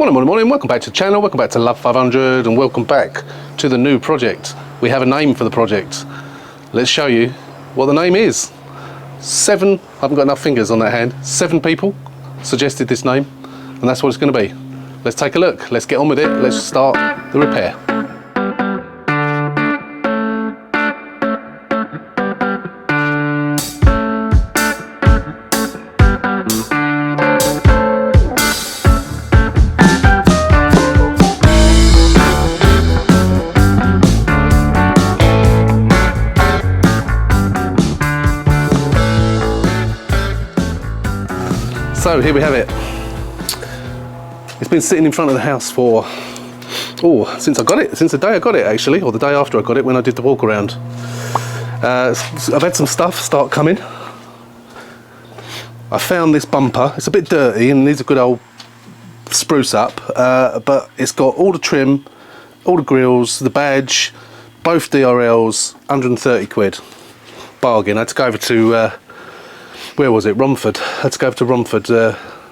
Morning, welcome back to the channel, welcome back to Love 500 and welcome back to the new project. We have a name for the project. Let's show you what the name is. I haven't got enough fingers on that hand, 7 people suggested this name and that's what it's going to be. Let's take a look, let's get on with it, let's start the repair. So here we have it. It's been sitting in front of the house for, since the day I got it actually, or the day after I got it when I did the walk around. I've had some stuff start coming. I found this bumper, it's a bit dirty and needs a good old spruce up, but it's got all the trim, all the grills, the badge, both DRLs, 130 quid. Bargain. I had to go over to, where was it? Romford. I had to go over to Romford,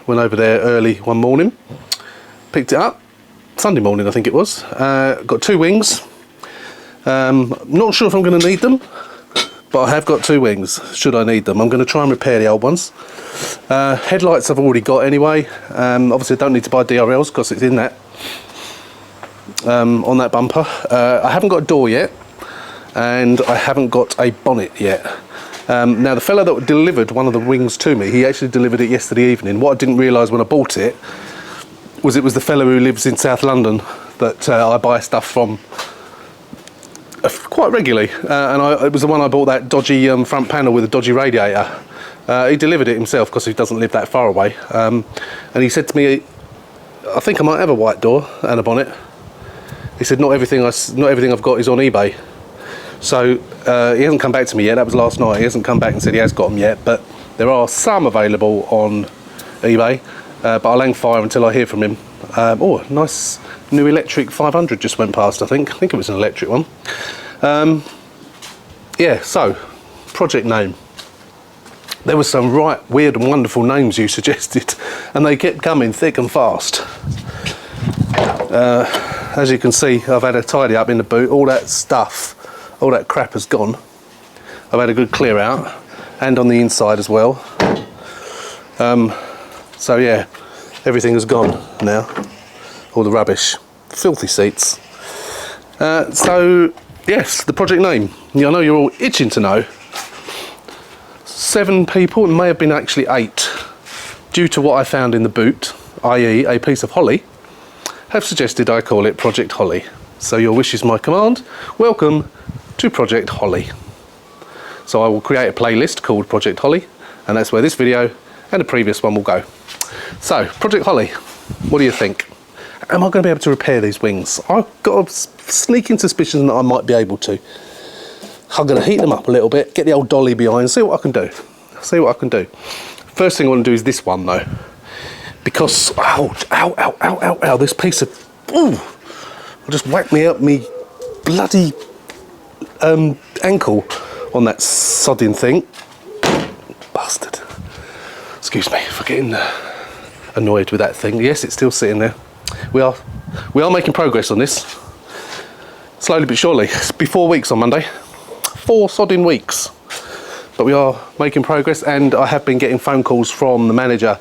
went over there early one morning, picked it up, Sunday morning I think it was, got 2 wings, not sure if I'm going to need them, but I have got 2 wings, should I need them. I'm going to try and repair the old ones. Headlights I've already got anyway, obviously I don't need to buy DRLs because it's in that, on that bumper. I haven't got a door yet, and I haven't got a bonnet yet. Now the fellow that delivered one of the wings to me, he actually delivered it yesterday evening. What I didn't realise when I bought it was the fellow who lives in South London that I buy stuff from quite regularly, and it was the one I bought that dodgy front panel with a dodgy radiator. He delivered it himself because he doesn't live that far away, and he said to me, I think I might have a white door and a bonnet. He said not everything I've got is on eBay. So he hasn't come back to me yet. That was last night. He hasn't come back and said he has got them yet, but there are some available on eBay, but I'll hang fire until I hear from him. Nice new electric 500 just went past, I think it was an electric one. Yeah, so project name, there were some right weird and wonderful names you suggested and they kept coming thick and fast. As you can see, I've had a tidy up in the boot. All that stuff, all that crap has gone. I've had a good clear out, and on the inside as well. So yeah, everything has gone now. All the rubbish, filthy seats. So yes, the project name. I know you're all itching to know. 7 people, it may have been actually 8, due to what I found in the boot, i.e. a piece of holly, have suggested I call it Project Holly. So your wish is my command. Welcome to Project Holly. So I will create a playlist called Project Holly, and that's where this video and the previous one will go. So Project Holly, what do you think? Am I going to be able to repair these wings? I've got a sneaking suspicion that I might be able to. I'm going to heat them up a little bit, get the old dolly behind, see what I can do. First thing I want to do is this one though, because ow, this piece of just whacked me up me bloody ankle on that sodding thing. Bastard. Excuse me for getting annoyed with that thing. Yes, it's still sitting there. We are making progress on this. Slowly but surely. It's been 4 weeks on Monday. 4 sodding weeks. But we are making progress, and I have been getting phone calls from the manager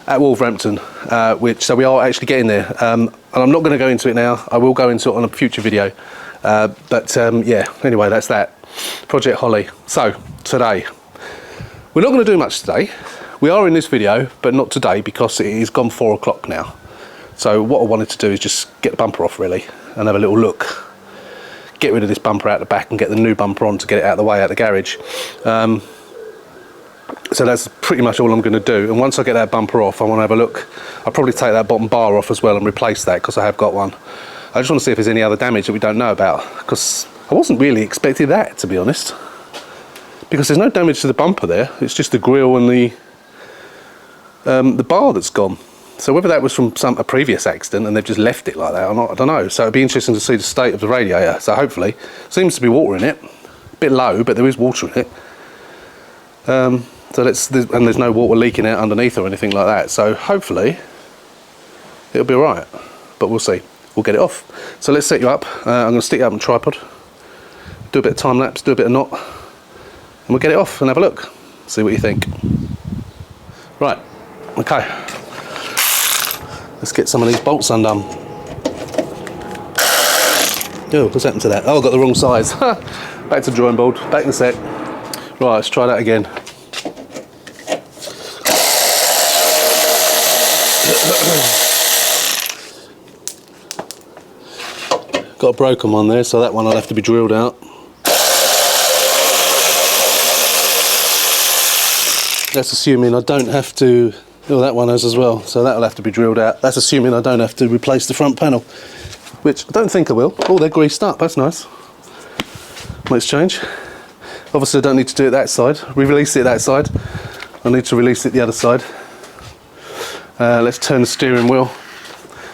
at Wolverhampton, so we are actually getting there. And I'm not going to go into it now. I will go into it on a future video. Yeah, anyway, that's that. Project Holly. So, today. We're not going to do much today. We are in this video, but not today because it is gone 4 o'clock now. So what I wanted to do is just get the bumper off really and have a little look. Get rid of this bumper out the back and get the new bumper on to get it out of the way out the garage. So that's pretty much all I'm going to do. And once I get that bumper off, I want to have a look. I'll probably take that bottom bar off as well and replace that because I have got one. I just want to see if there's any other damage that we don't know about, because I wasn't really expecting that, to be honest. Because there's no damage to the bumper there. It's just the grille and the bar that's gone. So whether that was from a previous accident and they've just left it like that or not, I don't know. So it'd be interesting to see the state of the radiator. So hopefully, seems to be water in it. A bit low, but there is water in it. So and there's no water leaking out underneath or anything like that. So hopefully it'll be alright, but we'll see. We'll get it off. So let's set you up. I'm going to stick you up on a tripod, do a bit of time lapse, do a bit of knot, and we'll get it off and have a look, see what you think. Right, okay, let's get some of these bolts undone. Oh, what's happened to that? Oh, I got the wrong size. Back to the drawing board, back in a sec. Right, let's try that again. Got a broken one there, so that one I'll have to be drilled out. That's assuming I don't have to... Oh, that one has as well, so that'll have to be drilled out. That's assuming I don't have to replace the front panel, which I don't think I will. Oh, they're greased up, that's nice. Let's change. Obviously I don't need to do it that side. We release it that side. I need to release it the other side. Let's turn the steering wheel.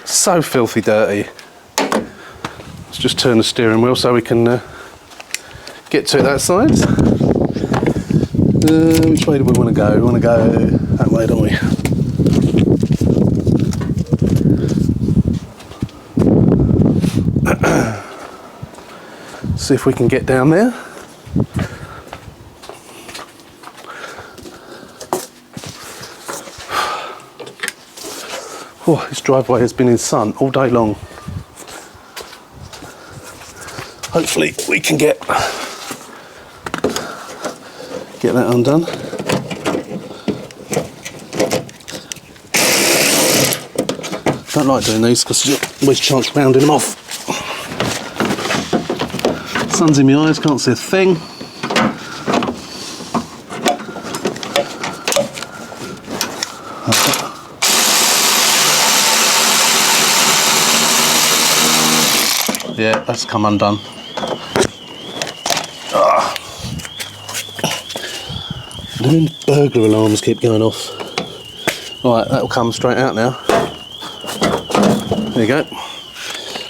So filthy dirty. Let's just turn the steering wheel so we can get to it that side. Which way do we want to go? We want to go that way, don't we? See if we can get down there. Oh, this driveway has been in sun all day long. Hopefully we can get that undone. Don't like doing these because you always chance rounding them off. Sun's in my eyes, can't see a thing. Yeah, that's come undone. The burglar alarms keep going off. Right, that'll come straight out now. There you go.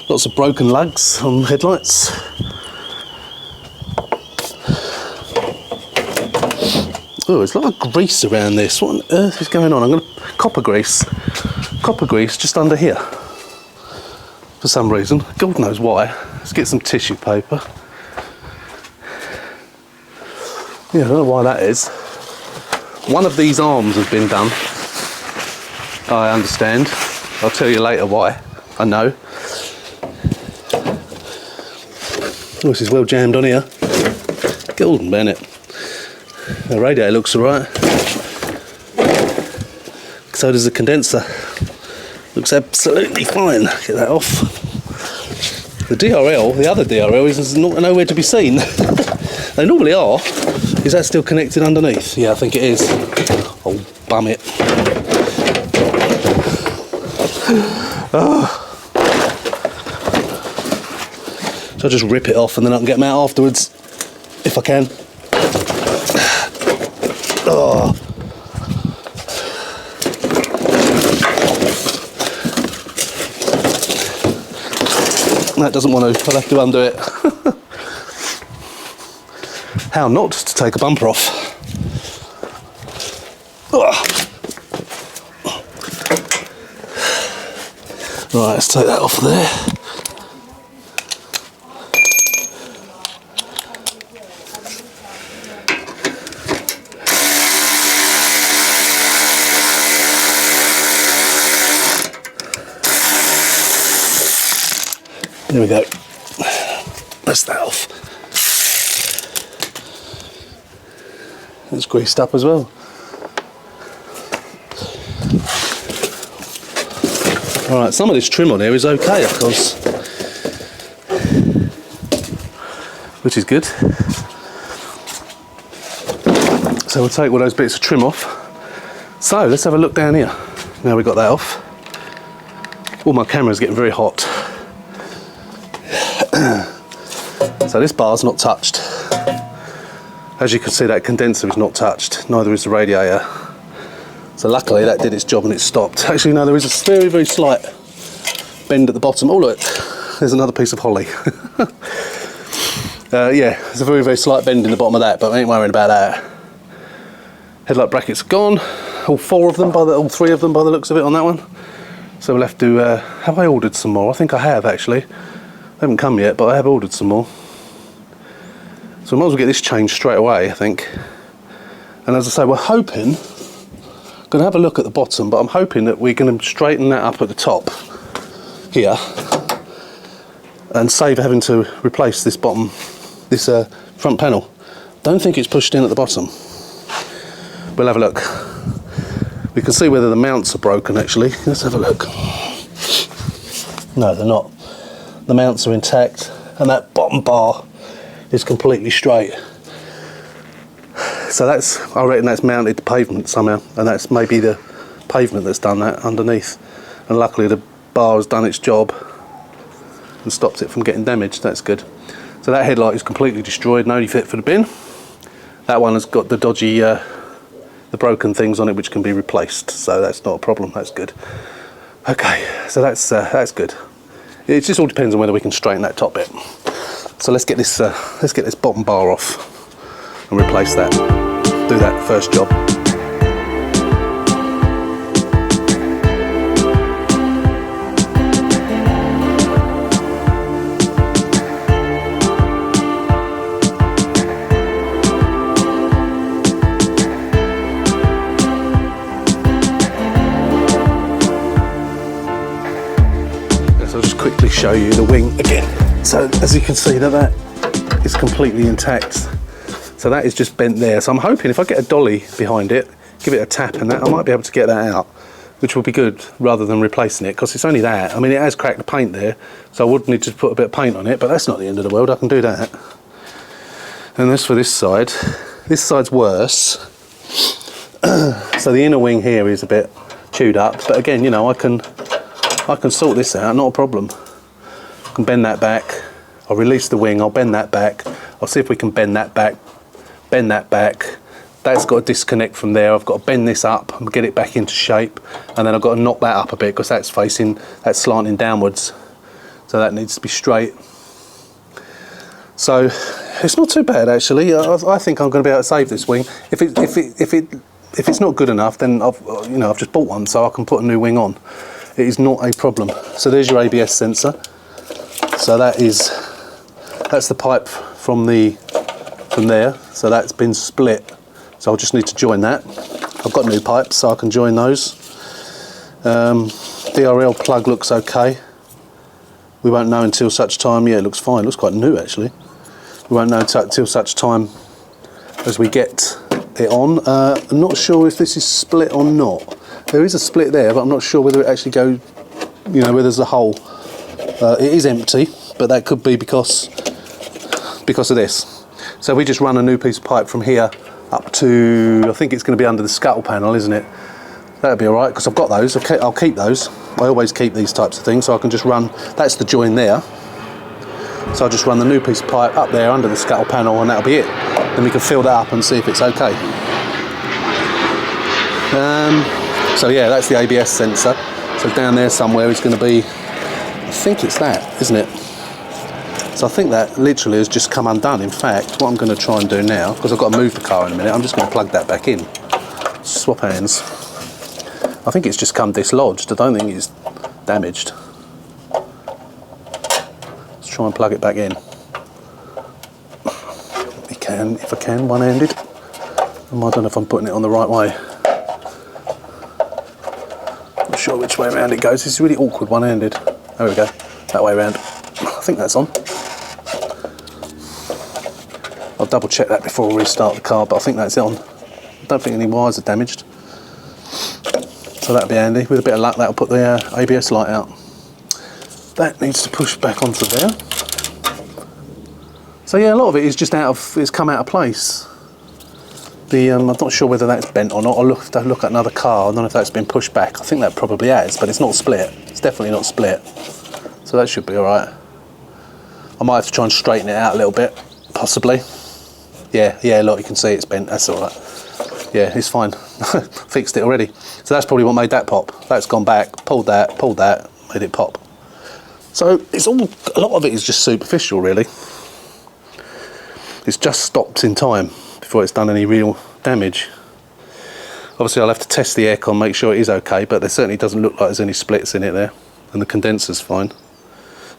Lots of broken lugs on headlights. Oh, there's a lot of grease around this. What on earth is going on? I'm going to copper grease just under here. For some reason, God knows why. Let's get some tissue paper. Yeah, I don't know why that is. One of these arms has been done. I understand. I'll tell you later why. I know. Oh, this is well jammed on here. Golden Bennett. The radiator looks alright. So does the condenser. Looks absolutely fine. Get that off. The DRL, the other DRL, is nowhere to be seen. They normally are. Is that still connected underneath? Yeah, I think it is. Oh, bum it. Oh. So I'll just rip it off and then I can get them out afterwards, if I can. Oh. That doesn't want to, I'll have to undo it. How not to take a bumper off. Right, let's take that off there. There we go. That's that off. It's greased up as well. Alright, some of this trim on here is okay, of course. Which is good. So we'll take all those bits of trim off. So let's have a look down here. Now we've got that off. Oh, my camera's getting very hot. So this bar's not touched. As you can see, that condenser is not touched, neither is the radiator. So luckily that did its job and it stopped. Actually no, there is a very, very slight bend at the bottom. Oh look, there's another piece of holly. Yeah, there's a very, very slight bend in the bottom of that, but I ain't worrying about that. Headlight brackets are gone. All three of them by the looks of it on that one. So we'll have to, have I ordered some more? I think I have actually. They haven't come yet, but I have ordered some more. So we might as well get this changed straight away, I think. And as I say, we're hoping, going to have a look at the bottom, but I'm hoping that we're going to straighten that up at the top here and save having to replace this bottom, this front panel. Don't think it's pushed in at the bottom. We'll have a look. We can see whether the mounts are broken actually. Let's have a look. No, they're not. The mounts are intact and that bottom bar is completely straight. So that's, I reckon that's mounted to pavement somehow, and that's maybe the pavement that's done that underneath. And luckily the bar has done its job and stopped it from getting damaged. That's good. So that headlight is completely destroyed and only fit for the bin. That one has got the dodgy, the broken things on it which can be replaced. So that's not a problem. That's good. Okay, so that's good. It just all depends on whether we can straighten that top bit. So let's get this bottom bar off and replace that. Do that first job. So I'll just quickly show you the wing again. So as you can see that is completely intact. So that is just bent there. So I'm hoping if I get a dolly behind it, give it a tap and that, I might be able to get that out, which will be good rather than replacing it, because it's only that. I mean, it has cracked the paint there, so I would need to put a bit of paint on it, but that's not the end of the world. I can do that. And as for this side's worse. So the inner wing here is a bit chewed up, but again, you know, I can sort this out, not a problem. I can bend that back. I'll release the wing, I'll bend that back. I'll see if we can bend that back. Bend that back. That's got to disconnect from there. I've got to bend this up and get it back into shape, and then I've got to knock that up a bit because that's slanting downwards, so that needs to be straight. So it's not too bad actually. I think I'm going to be able to save this wing. If it's not good enough, then I've just bought one, so I can put a new wing on. It is not a problem. So there's your ABS sensor. So that's the pipe from there, so that's been split, so I'll just need to join that. I've got new pipes so I can join those. DRL plug looks okay. We won't know until such time. Yeah, it looks fine, it looks quite new actually. We won't know until such time as we get it on. I'm not sure if this is split or not. There is a split there, but I'm not sure whether it actually goes, where there's a hole. It is empty, but that could be because of this. So we just run a new piece of pipe from here up to, I think it's going to be under the scuttle panel, isn't it? That'll be all right, because I've got those. I'll keep those. I always keep these types of things, so I can just run, that's the join there. So I'll just run the new piece of pipe up there under the scuttle panel, and that'll be it. Then we can fill that up and see if it's okay. So yeah, that's the ABS sensor. So down there somewhere is going to be, I think it's that, isn't it? So I think that literally has just come undone. In fact, what I'm going to try and do now, because I've got to move the car in a minute, I'm just going to plug that back in. Swap hands. I think it's just come dislodged. I don't think it's damaged. Let's try and plug it back in. If I can, one-handed. I don't know if I'm putting it on the right way. Not sure which way around it goes. It's really awkward one-handed. There we go. That way around. I think that's on. I'll double check that before we restart the car, but I think that's on. I don't think any wires are damaged. So that'll be handy. With a bit of luck, that'll put the ABS light out. That needs to push back onto there. So yeah, a lot of it is just it's come out of place. I'm not sure whether that's bent or not. I'll have to look at another car. I don't know if that's been pushed back. I think that probably has, but it's not split. It's definitely not split. So that should be all right. I might have to try and straighten it out a little bit, possibly. Yeah, look, you can see it's bent. That's all right. Yeah, it's fine. Fixed it already. So that's probably what made that pop. That's gone back, pulled that, made it pop. So it's all, a lot of it is just superficial, really. It's just stopped in time before it's done any real damage. Obviously I'll have to test the aircon, make sure it is okay, but there certainly doesn't look like there's any splits in it there, and the condenser's fine.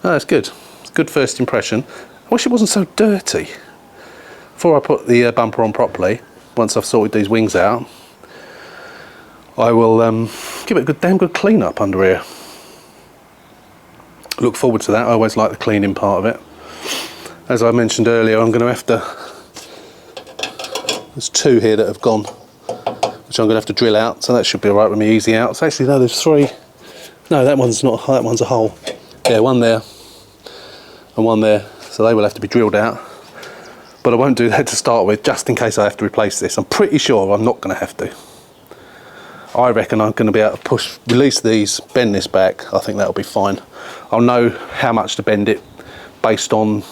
No, that's good. It's a good first impression. I wish it wasn't so dirty. Before I put the bumper on properly, once I've sorted these wings out, I will give it a good, damn good clean up under here. Look forward to that. I always like the cleaning part of it. As I mentioned earlier, I'm going to have to, there's 2 here that have gone, which I'm going to have to drill out, so that should be alright with me, easy out. So actually no, there's 3. No, that one's not, that one's a hole. Yeah, 1 there and 1 there, so they will have to be drilled out. But I won't do that to start with, just in case I have to replace this. I'm pretty sure I'm not going to have to. I reckon I'm going to be able to release these, bend this back. I think that'll be fine. I'll know how much to bend it based on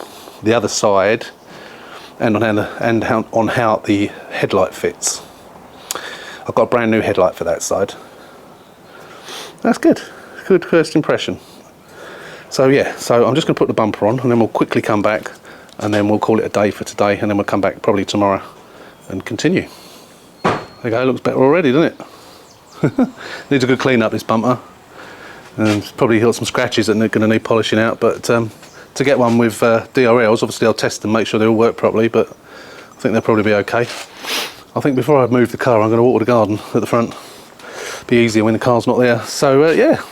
the other side and on how the headlight fits. I've got a brand new headlight for that side. That's good. Good first impression. So yeah, so I'm just going to put the bumper on, and then we'll quickly come back, and then we'll call it a day for today, and then we'll come back probably tomorrow and continue. There you go, it looks better already, doesn't it? Needs a good clean up, this bumper, and it's probably got some scratches that are going to need polishing out, but to get one with DRLs, obviously I'll test them, make sure they all work properly, but I think they'll probably be okay. I think before I move the car I'm going to water the garden at the front. Be easier when the car's not there. So yeah,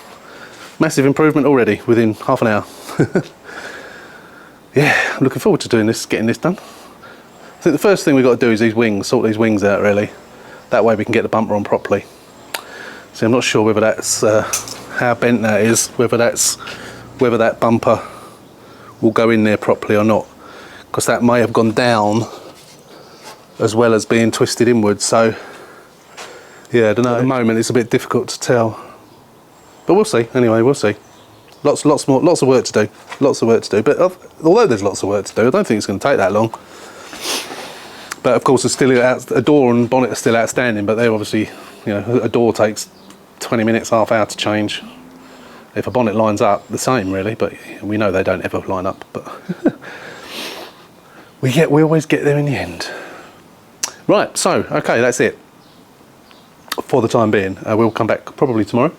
massive improvement already within half an hour. Yeah, I'm looking forward to doing this, getting this done. I think the first thing we've got to do is these wings, sort these wings out really. That way we can get the bumper on properly. See, I'm not sure whether that's how bent that is, whether that bumper will go in there properly or not, because that may have gone down as well as being twisted inwards. So yeah, I don't know. At the moment it's a bit difficult to tell, but we'll see. Anyway, we'll see. Lots of work to do. Lots of work to do. But although there's lots of work to do, I don't think it's going to take that long. But of course, there's still a door and bonnet are still outstanding. But they're obviously, you know, a door takes 20 minutes, half hour to change. If a bonnet lines up, the same really. But we know they don't ever line up. But we always get there in the end. Right. So okay, that's it for the time being. We'll come back probably tomorrow.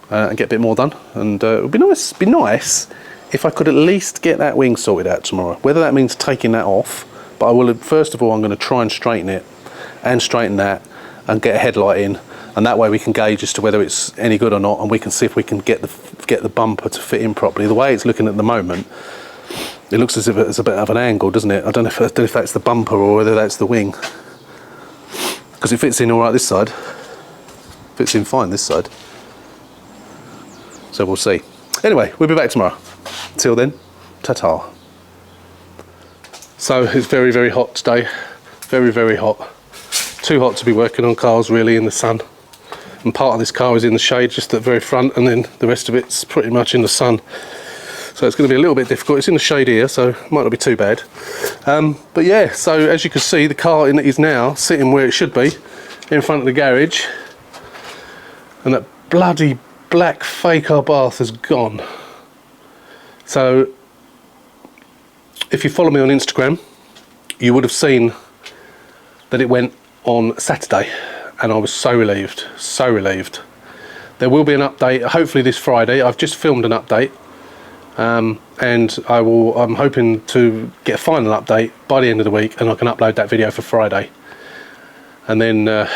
And get a bit more done, and it would be nice if I could at least get that wing sorted out tomorrow. Whether that means taking that off, but I will. First of all, I'm going to try and straighten it, and straighten that, and get a headlight in, and that way we can gauge as to whether it's any good or not, and we can see if we can get the bumper to fit in properly. The way it's looking at the moment, it looks as if it's a bit of an angle, doesn't it? I don't know if that's the bumper or whether that's the wing, because it fits in all right this side. Fits in fine this side. So we'll see. Anyway, we'll be back tomorrow. Till then, ta-ta. So it's very, very hot today. Very, very hot. Too hot to be working on cars really in the sun. And part of this car is in the shade just at the very front, and then the rest of it's pretty much in the sun. So it's going to be a little bit difficult. It's in the shade here, so it might not be too bad. But yeah, so as you can see, the car is now sitting where it should be, in front of the garage. And that bloody black fake car bath has gone. So if you follow me on Instagram, you would have seen that it went on Saturday, and I was so relieved, so relieved. There will be an update hopefully this Friday. I've just filmed an update, and I'm hoping to get a final update by the end of the week, and I can upload that video for Friday, and then that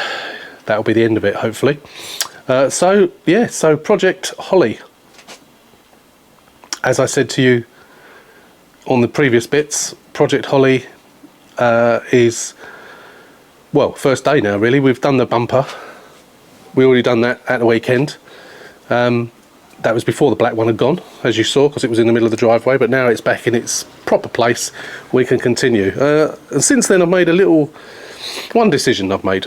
will be the end of it hopefully. So yeah, so Project Holly, as I said to you on the previous bits, Project Holly is, well, first day now really. We've done the bumper, we already done that at the weekend. That was before the black one had gone, as you saw, because it was in the middle of the driveway, but now it's back in its proper place. We can continue, and since then I've made one decision I've made.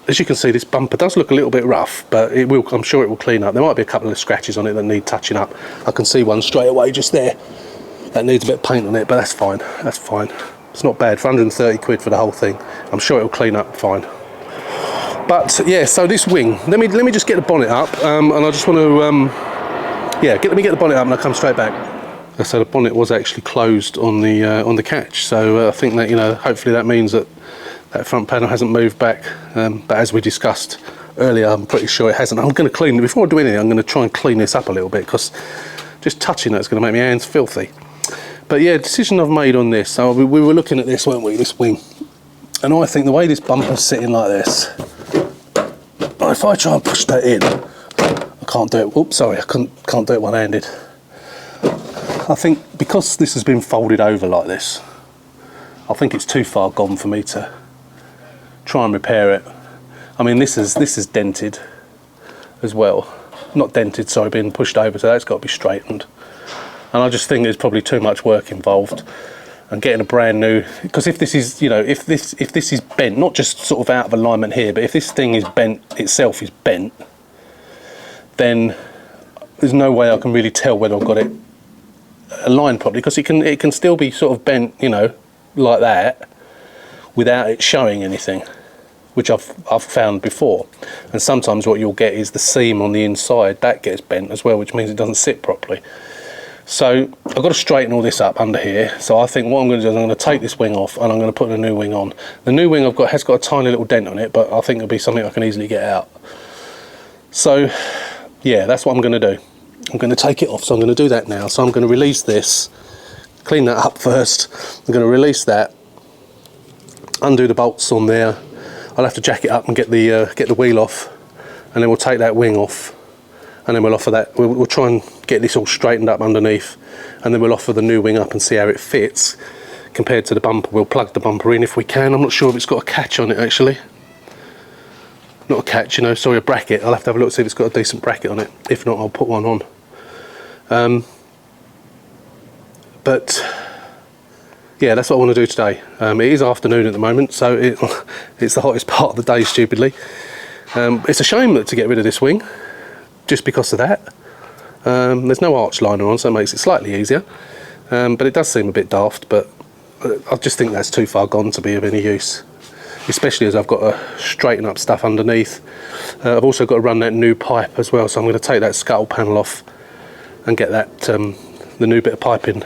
As you can see, this bumper does look a little bit rough, but I'm sure it will clean up. There might be a couple of scratches on it that need touching up. I can see one straight away just there that needs a bit of paint on it, but that's fine. That's fine. It's not bad for 130 quid for the whole thing. I'm sure it will clean up fine. But yeah, so this wing. Let me just get the bonnet up, and I just want to let me get the bonnet up, and I'll come straight back. So the bonnet was actually closed on the catch. So I think that, you know, hopefully that means that That front panel hasn't moved back, but as we discussed earlier, I'm pretty sure it hasn't. I'm going to clean it. Before I do anything, I'm going to try and clean this up a little bit, because just touching it's going to make my hands filthy. But yeah, decision I've made on this. So we were looking at this, weren't we, this wing. And I think the way this bumper's sitting like this, if I try and push that in, I can't do it. Oops, sorry, I can't do it one-handed. I think because this has been folded over like this, I think it's too far gone for me to try and repair it. I mean, this is dented as well. Not dented, sorry, being pushed over, so that's got to be straightened. And I just think there's probably too much work involved. And getting a brand new, because if this is, you know, if this is bent, not just sort of out of alignment here, but if this thing is bent, itself is bent, then there's no way I can really tell whether I've got it aligned properly, because it can still be sort of bent, you know, like that, without it showing anything, which I've found before. And sometimes what you'll get is the seam on the inside that gets bent as well, which means it doesn't sit properly. So I've got to straighten all this up under here. So I think what I'm going to do is I'm going to take this wing off and I'm going to put a new wing on. The new wing I've got has got a tiny little dent on it, but I think it'll be something I can easily get out. So yeah, that's what I'm going to do. I'm going to take it off, so I'm going to do that now. So I'm going to release this, clean that up first. I'm going to release that, undo the bolts on there. I'll have to jack it up and get the wheel off, and then we'll take that wing off, and then we'll offer that. We'll try and get this all straightened up underneath, and then we'll offer the new wing up and see how it fits compared to the bumper. We'll plug the bumper in if we can. I'm not sure if it's got a catch on it actually. Not a catch, you know, sorry, a bracket. I'll have to have a look, see if it's got a decent bracket on it. If not, I'll put one on. But yeah, that's what I want to do today. It is afternoon at the moment, so it's the hottest part of the day, stupidly. It's a shame to get rid of this wing, just because of that. There's no arch liner on, so it makes it slightly easier. But it does seem a bit daft, but I just think that's too far gone to be of any use. Especially as I've got to straighten up stuff underneath. I've also got to run that new pipe as well, so I'm going to take that scuttle panel off and get that the new bit of piping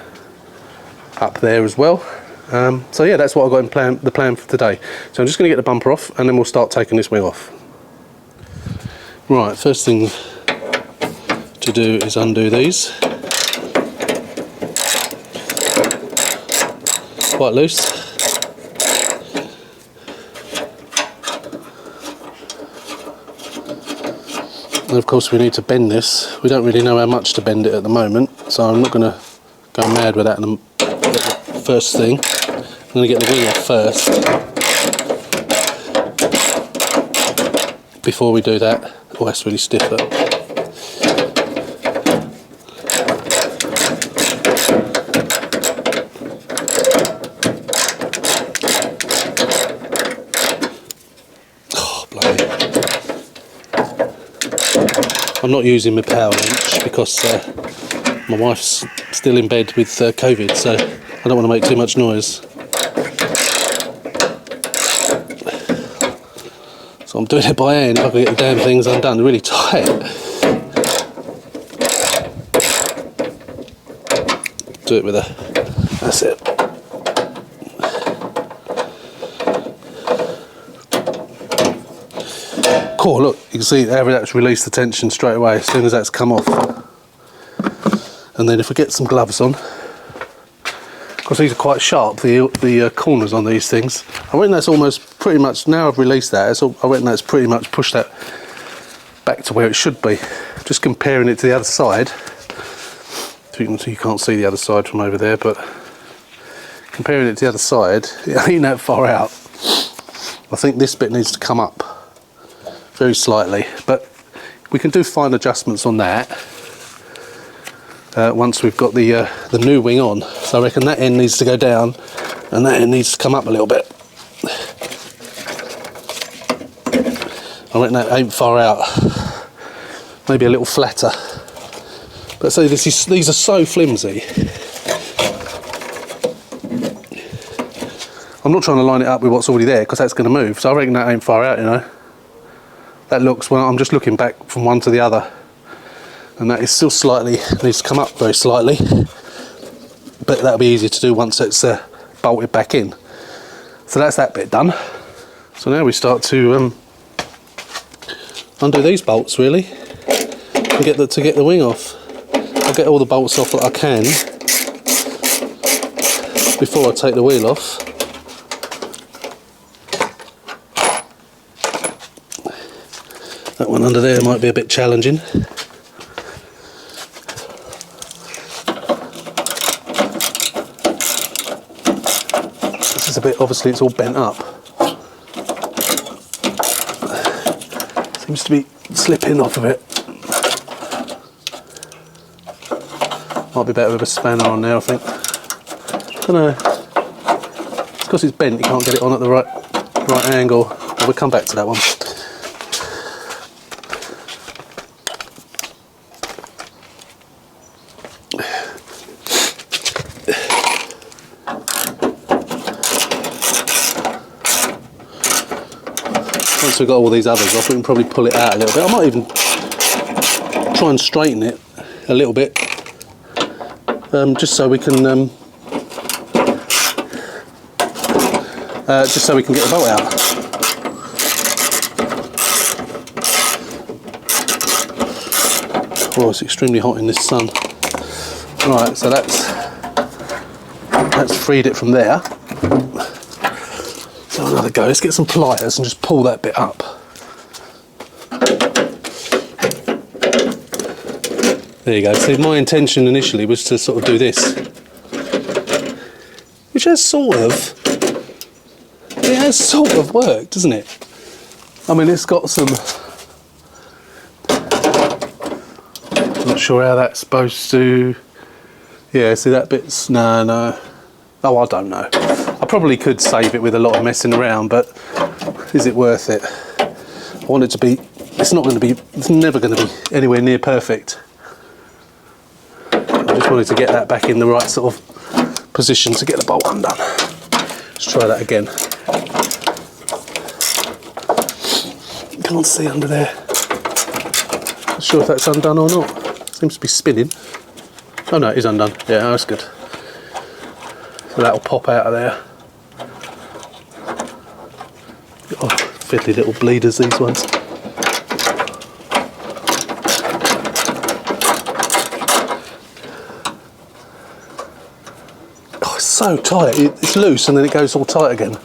up there as well. So yeah, that's what I've got in the plan for today. So I'm just going to get the bumper off, and then we'll start taking this wing off. Right, first thing to do is undo these. Quite loose. And of course we need to bend this. We don't really know how much to bend it at the moment, so I'm not going to go mad with that in the first thing. I'm going to get the wing off first before we do that. Oh, that's really stiff. Oh, bloody. I'm not using my power wrench because my wife's still in bed with COVID, so I don't want to make too much noise. So I'm doing it by hand. If I can get the damn things undone, they're really tight. Do it with a, that's it. Cool, look, you can see how that's released the tension straight away as soon as that's come off. And then if we get some gloves on, because these are quite sharp, the corners on these things. I reckon that's almost pretty much, now I've released that, I reckon that's pretty much pushed that back to where it should be. Just comparing it to the other side, so you can't see the other side from over there, but comparing it to the other side, it ain't that far out. I think this bit needs to come up very slightly, but we can do fine adjustments on that once we've got the new wing on. So I reckon that end needs to go down and that end needs to come up a little bit. I reckon that ain't far out, maybe a little flatter. But see, these are so flimsy. I'm not trying to line it up with what's already there because that's going to move, so I reckon that ain't far out, you know. That looks, well, I'm just looking back from one to the other, and that is still slightly, needs to come up very slightly, but that'll be easier to do once it's bolted back in. So that's that bit done. So now we start to undo these bolts really, and get the wing off. I'll get all the bolts off that I can before I take the wheel off. That one under there might be a bit challenging. This is a bit, obviously it's all bent up. Seems to be slipping off of it. Might be better with a spanner on there, I think. Don't know. It's because it's bent, you can't get it on at the right angle. But we'll come back to that one. Once we've got all these others off, we can probably pull it out a little bit. I might even try and straighten it a little bit, just so we can get the bolt out. Oh, it's extremely hot in this sun. Right, so that's freed it from there. So another go. Let's get some pliers and just pull that bit up. There you go. See, my intention initially was to sort of do this, which has sort of worked, doesn't it? I mean, it's got some. I'm not sure how that's supposed to. Yeah, see that bit's no. Oh, I don't know. I probably could save it with a lot of messing around, but is it worth it? I want it to be. It's not going to be. It's never going to be anywhere near perfect. I just wanted to get that back in the right sort of position to get the bolt undone. Let's try that again. Can't see under there. Not sure if that's undone or not. Seems to be spinning. Oh no, it is undone. Yeah, that's good. So that'll pop out of there. Oh, fiddly little bleeders, these ones. Oh, it's so tight. It's loose and then it goes all tight again.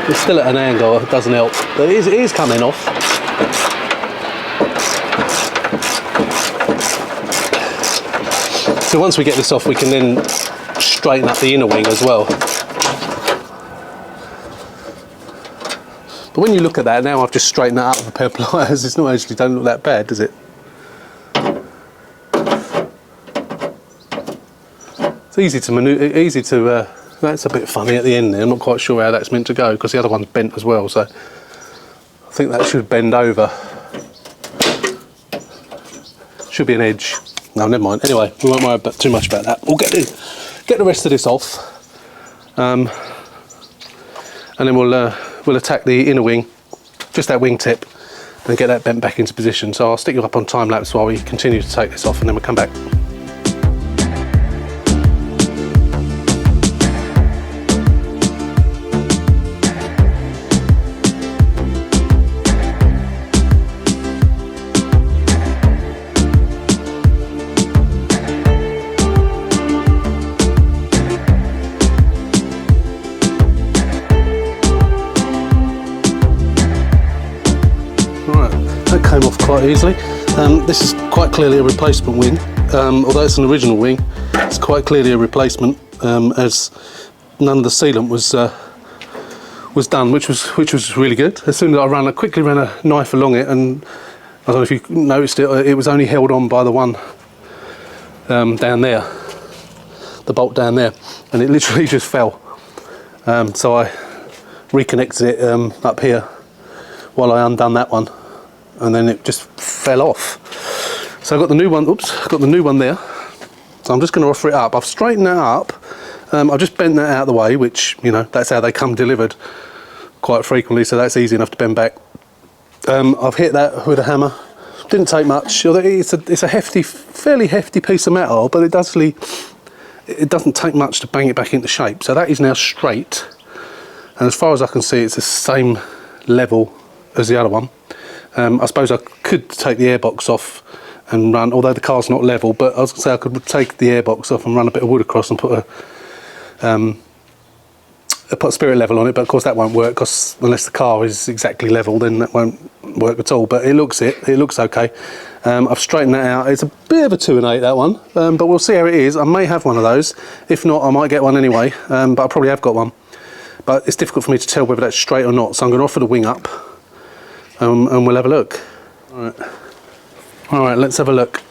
It's still at an angle, it doesn't help, but it is coming off. So once we get this off, we can then straighten up the inner wing as well. But when you look at that, now I've just straightened that up with a pair of pliers, it's not actually, don't look that bad, does it? It's easy to maneuver, that's a bit funny at the end there. I'm not quite sure how that's meant to go because the other one's bent as well, so I think that should bend over. Should be an edge. No, never mind. Anyway, we won't worry too much about that. We'll get the rest of this off, and then we'll attack the inner wing, just that wing tip, and get that bent back into position. So I'll stick you up on time lapse while we continue to take this off, and then we'll come back. Came off quite easily. This is quite clearly a replacement wing, although it's an original wing. It's quite clearly a replacement, as none of the sealant was done, which was really good. As soon as I quickly ran a knife along it, and I don't know if you noticed it, it was only held on by the one down there, the bolt down there, and it literally just fell. So I reconnected it up here while I undone that one, and then it just fell off. So I've got the new one, got the new one there. So I'm just going to offer it up. I've straightened that up. I've just bent that out of the way, which, you know, that's how they come delivered quite frequently, so that's easy enough to bend back. I've hit that with a hammer. Didn't take much. It's a hefty, fairly hefty piece of metal, but it doesn't take much to bang it back into shape. So that is now straight, and as far as I can see, it's the same level as the other one. I suppose I could take the airbox off and run, although the car's not level, but I was going to say I could take the airbox off and run a bit of wood across and put a spirit level on it, but of course that won't work, because unless the car is exactly level, then that won't work at all. But it looks okay. I've straightened that out. It's a bit of a 2 and 8, that one, but we'll see how it is. I may have one of those. If not, I might get one anyway, but I probably have got one. But it's difficult for me to tell whether that's straight or not, so I'm going to offer the wing up, and we'll have a look. All right, let's have a look.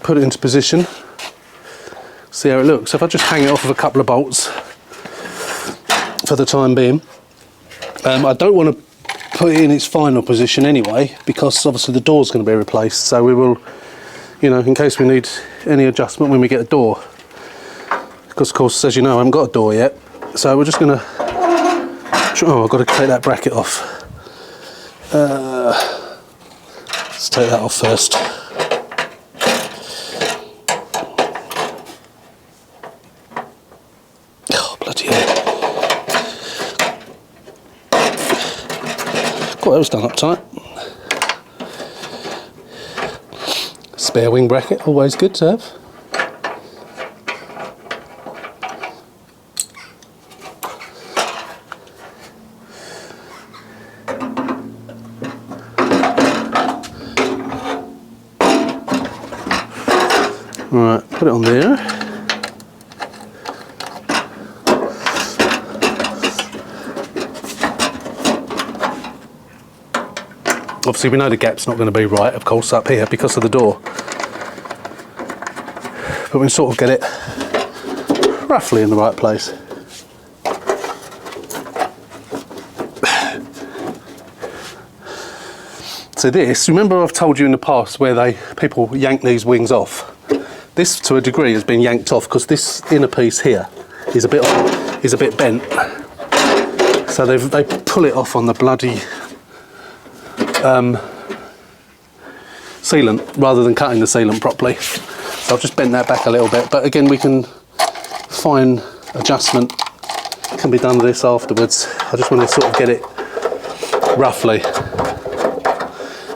Put it into position, see how it looks. So if I just hang it off of a couple of bolts for the time being, I don't want to put it in its final position anyway, because obviously the door's going to be replaced, so we will, you know, in case we need any adjustment when we get a door, because of course, as you know, I haven't got a door yet, so we're just going to, I've got to take that bracket off. Let's take that off first. Oh, bloody hell. Got those done up tight. Spare wing bracket, always good to have. Right, put it on there. Obviously we know the gap's not going to be right, of course, up here because of the door. But we can sort of get it roughly in the right place. So this, remember I've told you in the past where people yank these wings off? This, to a degree, has been yanked off because this inner piece here is a bit bent. So they pull it off on the bloody sealant rather than cutting the sealant properly. So I've just bent that back a little bit. But again, we can fine adjustment can be done with this afterwards. I just want to sort of get it roughly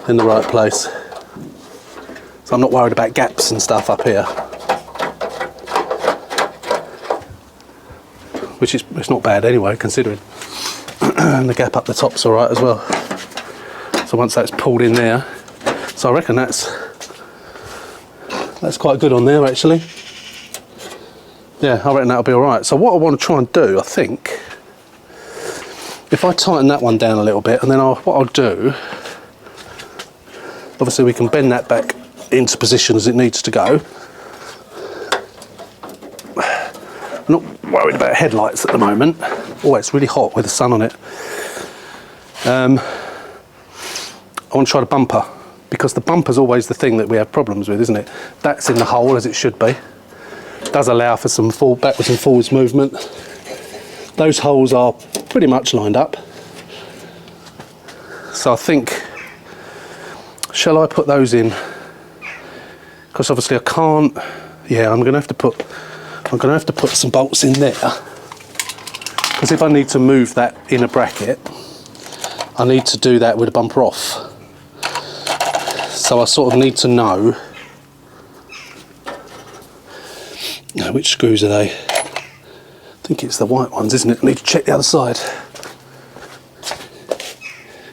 in the right place. So I'm not worried about gaps and stuff up here, which is, it's not bad anyway, considering. And the gap up the top's all right as well. So once that's pulled in there, so I reckon that's quite good on there actually. Yeah, I reckon that'll be all right. So what I want to try and do, I think, if I tighten that one down a little bit, and then what I'll do, obviously we can bend that back into position as it needs to go. I'm not worried about headlights at the moment. Oh, it's really hot with the sun on it. I want to try the bumper, because the bumper's always the thing that we have problems with, isn't it? That's in the hole as it should be. It does allow for some backwards and forwards movement. Those holes are pretty much lined up. So I think, shall I put those in? Because obviously I can't. Yeah, I'm going to have to put some bolts in there. Because if I need to move that inner bracket, I need to do that with the bumper off. So I sort of need to know which screws are they. I think it's the white ones, isn't it? I need to check the other side.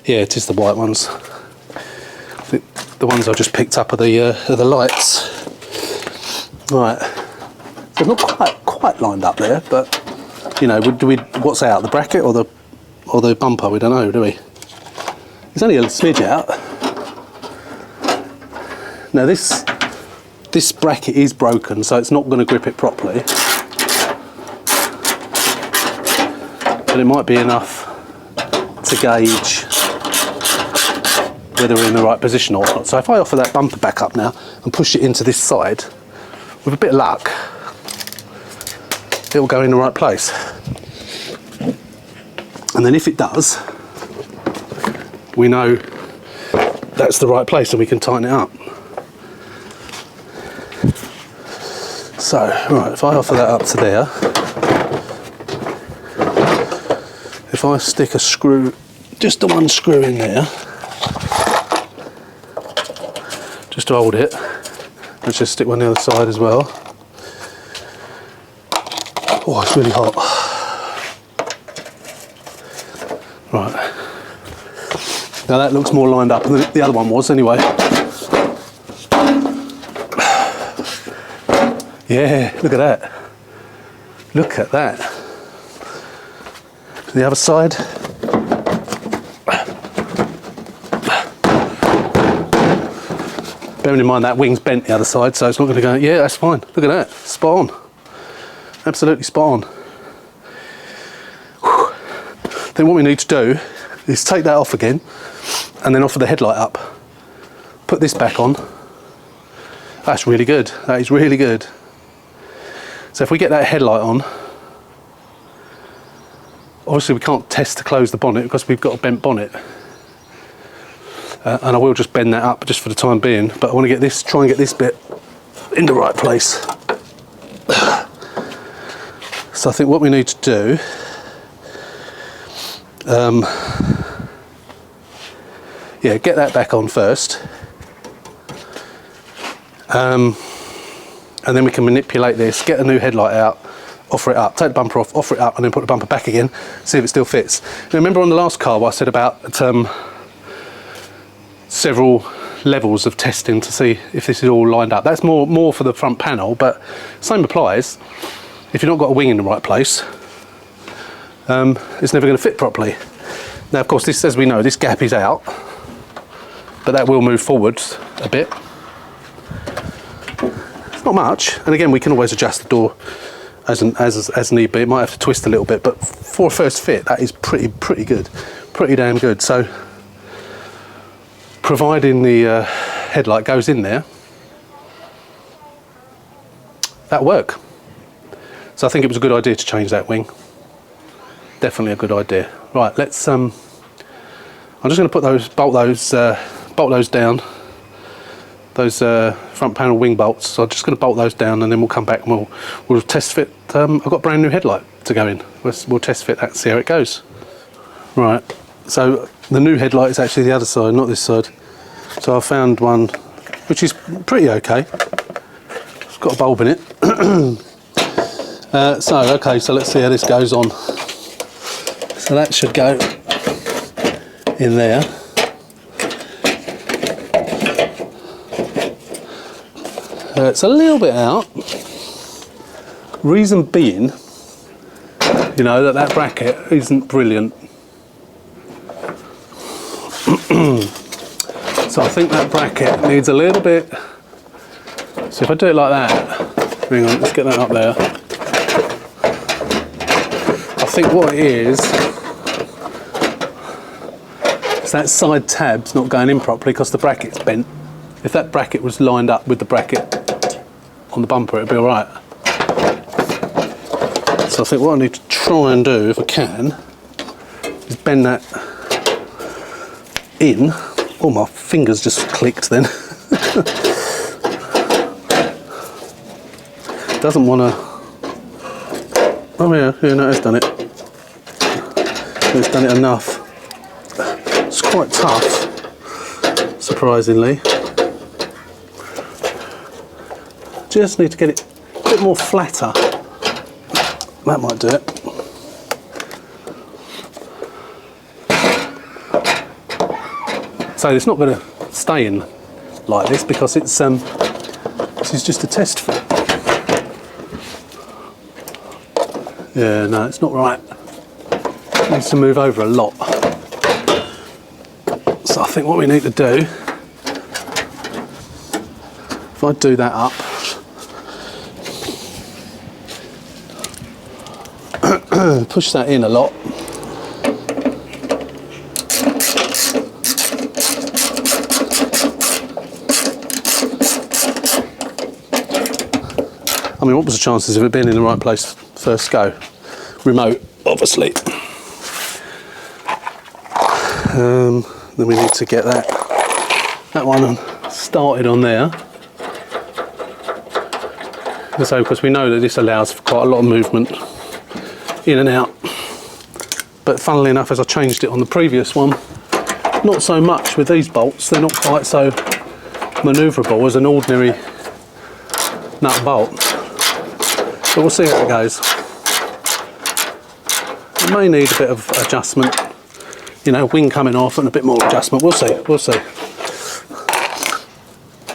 Yeah, it is the white ones. I think the ones I just picked up are the lights. Right, so not quite lined up there, but you know, what's out, the bracket or the bumper? We don't know, do we? It's only a smidge out. Now this bracket is broken, so it's not going to grip it properly, but it might be enough to gauge whether we're in the right position or not. So if I offer that bumper back up now and push it into this side, with a bit of luck, it will go in the right place. And then if it does, we know that's the right place and we can tighten it up. So, right, if I offer that up to there, if I stick a screw, just the one screw in there, just to hold it, let's just stick one on the other side as well. Oh, it's really hot. Right. Now that looks more lined up than the other one was anyway. Yeah, look at that. Look at that. The other side. Bearing in mind that wing's bent the other side, so it's not going to go, yeah, that's fine. Look at that, spot on. Absolutely spot on. Whew. Then what we need to do is take that off again and then offer the headlight up. Put this back on. That's really good. That is really good. So if we get that headlight on, obviously we can't test to close the bonnet because we've got a bent bonnet. And I will just bend that up just for the time being, but I want to get this, try and get this bit in the right place. So I think what we need to do, yeah, get that back on first. And then we can manipulate this, get a new headlight out, offer it up, take the bumper off, offer it up, and then put the bumper back again, see if it still fits. Now remember on the last car what I said about several levels of testing to see if this is all lined up. That's more for the front panel, but same applies. If you've not got a wing in the right place, it's never going to fit properly. Now of course this, as we know, this gap is out, but that will move forwards a bit. Not much, and again we can always adjust the door as need be. It might have to twist a little bit, but for a first fit that is pretty good, pretty damn good. So providing the headlight goes in there, that'll work. So I think it was a good idea to change that wing. Definitely a good idea. Right, let's I'm just going to put those bolt those down. Those front panel wing bolts, so I'm just going to bolt those down and then we'll come back and we'll test fit. I've got a brand new headlight to go in. We'll test fit that, see how it goes. Right, so the new headlight is actually the other side, not this side. So I found one which is pretty okay. It's got a bulb in it. Okay, so let's see how this goes on. So that should go in there. It's a little bit out. Reason being, you know, that bracket isn't brilliant. So I think that bracket needs a little bit. So if I do it like that, hang on, let's get that up there. I think what it is that side tab's not going in properly because the bracket's bent. If that bracket was lined up with the bracket on the bumper, it'd be all right. So I think what I need to try and do, if I can, is bend that in. Oh, my fingers just clicked then. Doesn't want to. Oh yeah, no, it's done it. It's done it enough. It's quite tough, surprisingly. Just need to get it a bit more flatter. That might do it. So it's not going to stay in like this because it's this is just a test fit. Yeah, no, it's not right. It needs to move over a lot. So I think what we need to do, if I do that up, push that in a lot. I mean, what was the chances of it being in the right place first go? Remote, obviously. Then we need to get that one started on there. So, because we know that this allows for quite a lot of movement in and out. But funnily enough, as I changed it on the previous one, not so much with these bolts. They're not quite so manoeuvrable as an ordinary nut and bolt. But we'll see how it goes. It may need a bit of adjustment, you know, wing coming off and a bit more adjustment. We'll see, we'll see.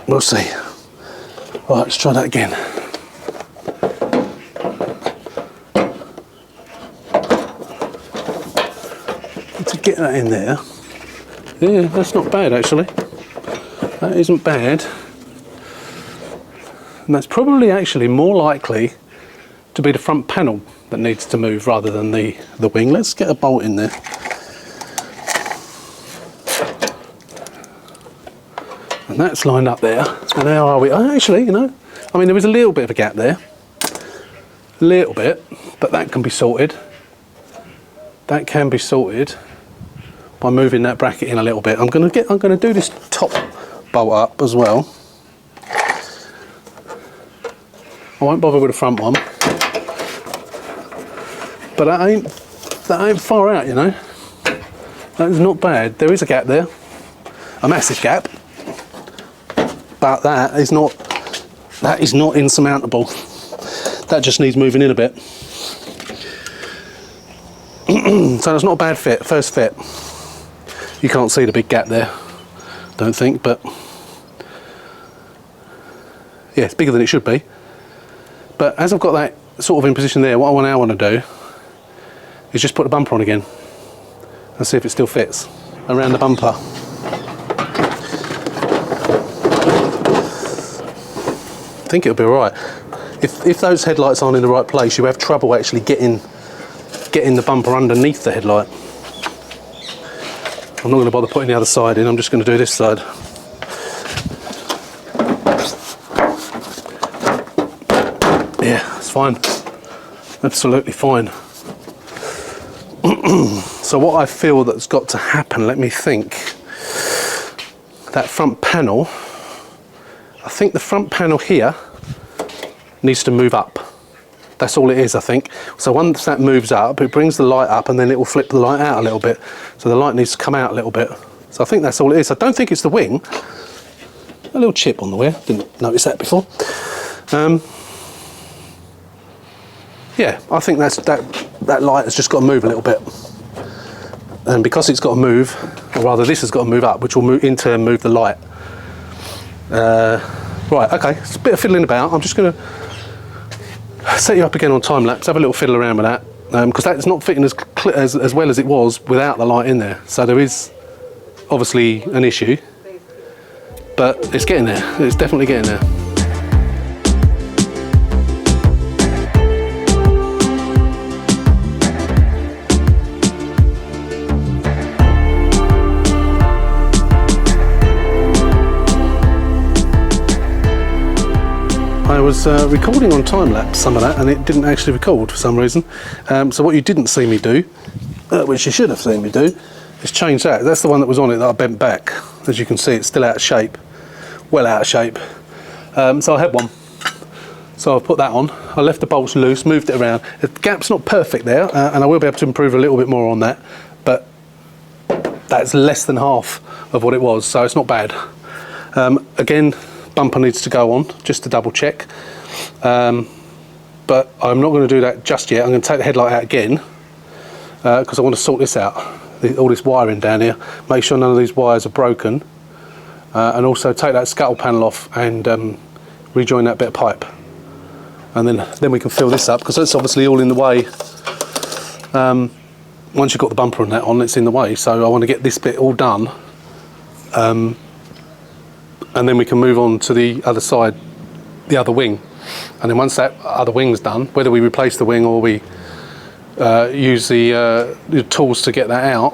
We'll see. All right, let's try that again. To get that in there. Yeah, that's not bad actually. That isn't bad. And that's probably actually more likely to be the front panel that needs to move rather than the wing. Let's get a bolt in there. And that's lined up there. And how are we? Oh, actually, you know, I mean, there is a little bit of a gap there. A little bit, but that can be sorted. That can be sorted by moving that bracket in a little bit. I'm going to do this top bolt up as well. I won't bother with the front one. But that ain't far out, you know. That is not bad. There is a gap there, a massive gap, but that is not insurmountable. That just needs moving in a bit. So that's not a bad fit. First fit. You can't see the big gap there, don't think, but yeah, it's bigger than it should be. But as I've got that sort of in position there, what I now want to do is just put the bumper on again and see if it still fits around the bumper. I think it'll be alright. If those headlights aren't in the right place, you have trouble actually getting the bumper underneath the headlight. I'm not going to bother putting the other side in, I'm just going to do this side. Yeah, it's fine. Absolutely fine. So what I feel that's got to happen, let me think. That front panel, I think the front panel here needs to move up. That's all it is, I think. So once that moves up, it brings the light up and then it will flip the light out a little bit. So the light needs to come out a little bit. So I think that's all it is. I don't think it's the wing. A little chip on the wheel, didn't notice that before. Yeah, I think that light has just got to move a little bit. And because it's got to move, or rather this has got to move up, which will move, in turn move the light. Right, okay, it's a bit of fiddling about. I'm just going to set you up again on time lapse, have a little fiddle around with that, because that's not fitting as well as it was without the light in there. So there is obviously an issue, but it's getting there. It's definitely getting there. I was recording on time-lapse some of that and it didn't actually record for some reason. So what you didn't see me do, which you should have seen me do, is change that. That's the one that was on it that I bent back. As you can see, it's still out of shape, well out of shape. So I had one. So I've put that on. I left the bolts loose, moved it around. The gap's not perfect there, and I will be able to improve a little bit more on that, but that's less than half of what it was, so it's not bad. Again, bumper needs to go on just to double check, but I'm not going to do that just yet. I'm going to take the headlight out again because I want to sort this out, all this wiring down here, make sure none of these wires are broken, and also take that scuttle panel off and rejoin that bit of pipe, and then we can fill this up because that's obviously all in the way. Once you've got the bumper and that on, it's in the way, so I want to get this bit all done. And then we can move on to the other side, the other wing. And then once that other wing's done, whether we replace the wing or we use the tools to get that out,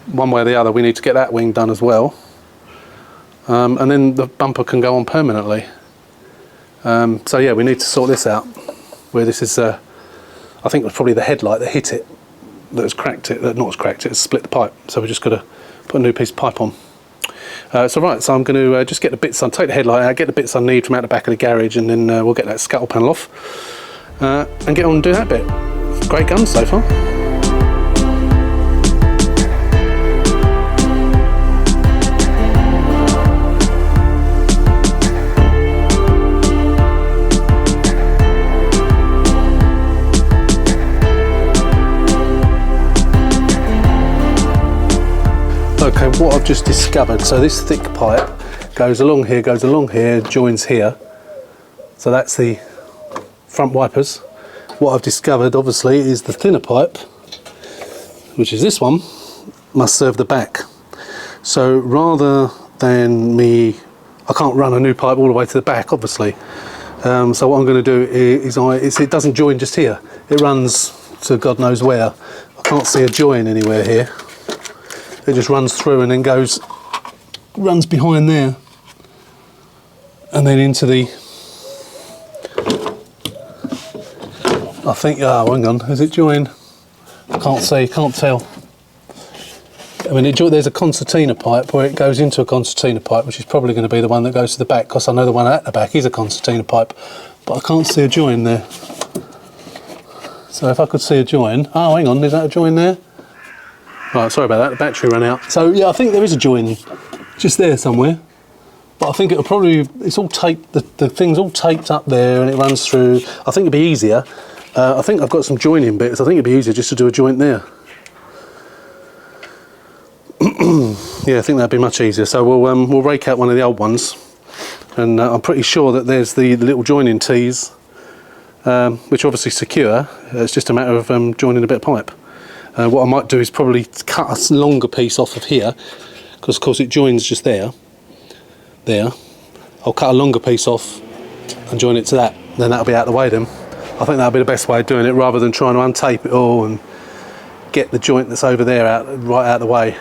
one way or the other, we need to get that wing done as well. And then the bumper can go on permanently. So yeah, we need to sort this out. Where this is, I think it was probably the headlight that hit it that has cracked it, that not has cracked it, has split the pipe. So we're just got to put a new piece of pipe on. So I'm going to just get the bits on, take the headlight out, get the bits I need from out the back of the garage, and then we'll get that scuttle panel off and get on and do that bit. Great gun so far. Okay, what I've just discovered, so this thick pipe goes along here, joins here. So that's the front wipers. What I've discovered, obviously, is the thinner pipe, which is this one, must serve the back. So rather than I can't run a new pipe all the way to the back, obviously. So what I'm going to do is it doesn't join just here. It runs to God knows where. I can't see a join anywhere here. It just runs through and then runs behind there, and then into the, I think, hang on, is it joined? I can't see, can't tell. I mean, there's a concertina pipe where it goes into a concertina pipe, which is probably going to be the one that goes to the back, because I know the one at the back is a concertina pipe, but I can't see a join there. So if I could see a join, oh, hang on, is that a join there? Right, sorry about that, the battery ran out. So yeah, I think there is a join just there somewhere. But I think it'll probably, it's all taped, the thing's all taped up there and it runs through. I think it'd be easier. I think I've got some joining bits. I think it'd be easier just to do a joint there. Yeah, I think that'd be much easier. So we'll rake out one of the old ones. And I'm pretty sure that there's the little joining tees, which are obviously secure. It's just a matter of joining a bit of pipe. What I might do is probably cut a longer piece off of here, because of course it joins just there. I'll cut a longer piece off and join it to that, then that'll be out of the way then. I think that'll be the best way of doing it, rather than trying to untape it all and get the joint that's over there right out of the way.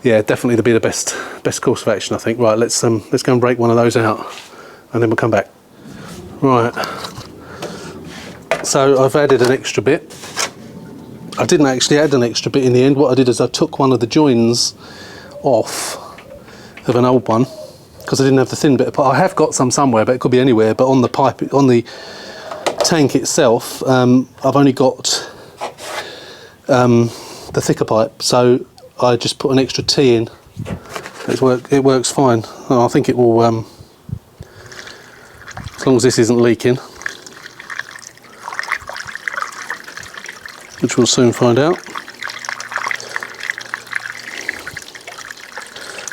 Yeah, definitely to be the best course of action, I think. Right, let's go and break one of those out and then we'll come back. Right, so I've added an extra bit. I didn't actually add an extra bit in the end. What I did is I took one of the joins off of an old one, because I didn't have the thin bit of pipe. I have got some somewhere, but it could be anywhere. But on the pipe, on the tank itself, I've only got the thicker pipe, so I just put an extra T in. It works fine. I think it will, as long as this isn't leaking, which we'll soon find out.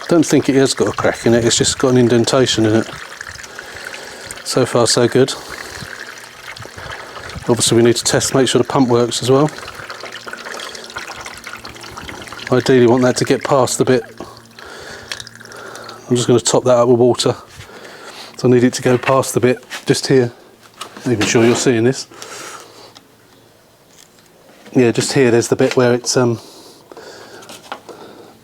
Don't think it has got a crack in it, it's just got an indentation in it. So far so good. Obviously we need to test, make sure the pump works as well. Ideally want that to get past a bit. I'm just going to top that up with water. So I need it to go past a bit, just here. I'm even sure you're seeing this. Yeah, just here there's the bit where it's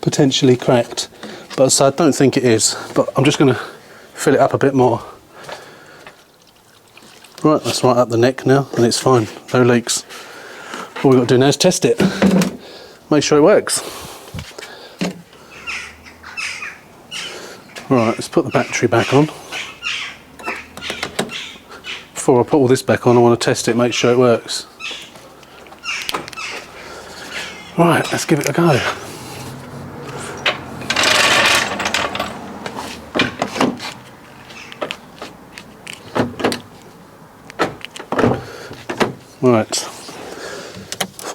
potentially cracked, but so I don't think it is, but I'm just going to fill it up a bit more. Right, that's right up the neck now, and it's fine, no leaks. All we've got to do now is test it, make sure it works. Right, let's put the battery back on. Before I put all this back on, I want to test it, make sure it works. Right, let's give it a go. Right.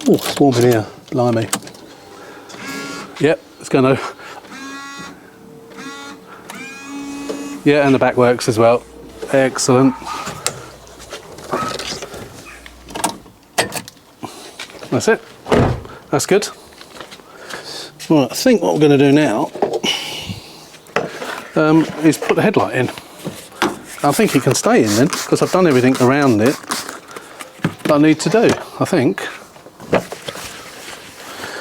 Oh, it's warm in here, blimey. Yep, it's going to. Yeah, and the back works as well. Excellent. That's it. That's good. Right, I think what we're going to do now is put the headlight in. I think it can stay in then, because I've done everything around it that I need to do, I think.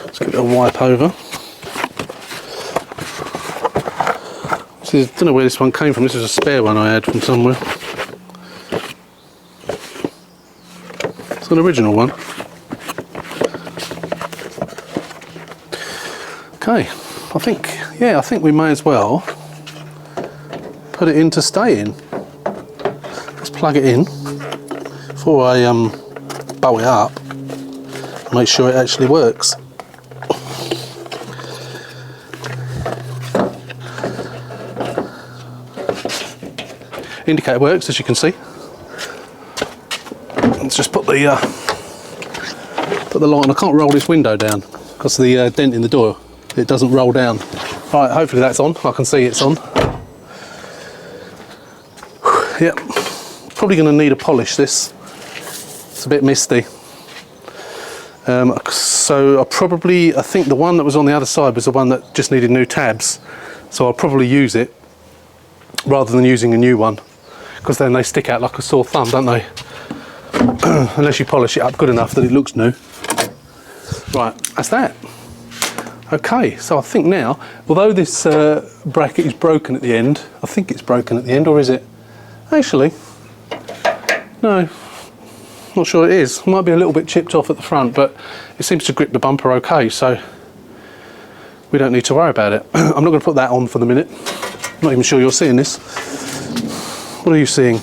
Let's give it a wipe over. I don't know where this one came from. This is a spare one I had from somewhere. It's an original one. Okay, I think we may as well put it in to stay in. Let's plug it in before I bolt it up. Make sure it actually works. Indicator works, as you can see. Let's just put the light on. I can't roll this window down because of the dent in the door. It doesn't roll down. Right, hopefully that's on. I can see it's on. Yep. Probably going to need a polish this. It's a bit misty. So I think the one that was on the other side was the one that just needed new tabs. So I'll probably use it rather than using a new one, because then they stick out like a sore thumb, don't they? Unless you polish it up good enough that it looks new. Right, that's that. Okay, so I think now, although this bracket is broken at the end, I think it's broken at the end, or is it? Actually, no, not sure it is. It might be a little bit chipped off at the front, but it seems to grip the bumper okay, so we don't need to worry about it. I'm not going to put that on for the minute. I'm not even sure you're seeing this. What are you seeing?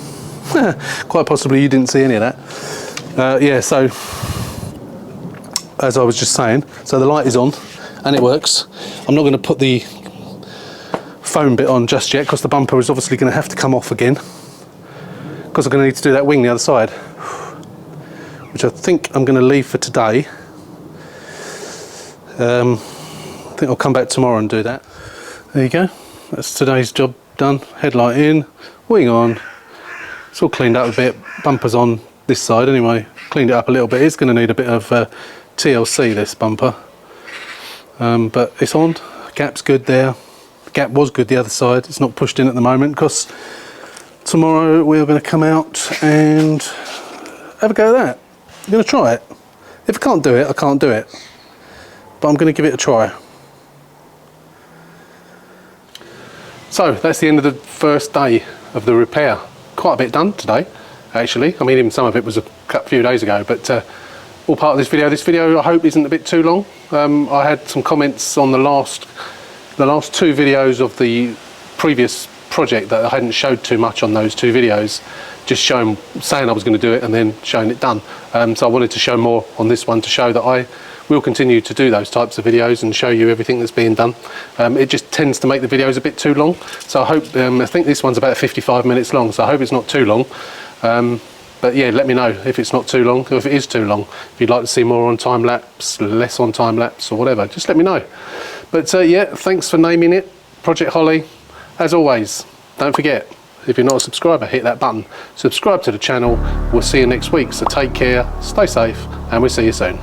Quite possibly you didn't see any of that. Yeah, so as I was just saying, so the light is on and it works. I'm not going to put the foam bit on just yet because the bumper is obviously going to have to come off again, because I'm going to need to do that wing the other side, which I think I'm going to leave for today. I think I'll come back tomorrow and do that. There you go. That's today's job done. Headlight in, wing on. It's all cleaned up a bit. Bumper's on this side anyway. Cleaned it up a little bit. It's going to need a bit of TLC, this bumper. But it's on. Gap's good there. Gap was good the other side. It's not pushed in at the moment because tomorrow we're going to come out and have a go at that. I'm going to try it. If I can't do it, I can't do it. But I'm going to give it a try. So that's the end of the first day of the repair. Quite a bit done today, actually. I mean, even some of it was a few days ago, but all part of this video. This video, I hope, isn't a bit too long. I had some comments on the last two videos of the previous project that I hadn't showed too much on those two videos, just saying I was going to do it and then showing it done. So I wanted to show more on this one to show that I will continue to do those types of videos and show you everything that's being done. It just tends to make the videos a bit too long, so I hope, I think this one's about 55 minutes long, so I hope it's not too long. But yeah, let me know if it's not too long, or if it is too long. If you'd like to see more on time lapse, less on time lapse, or whatever, just let me know. But yeah, thanks for naming it Project Holly. As always, don't forget, if you're not a subscriber, hit that button. Subscribe to the channel. We'll see you next week, so take care, stay safe, and we'll see you soon.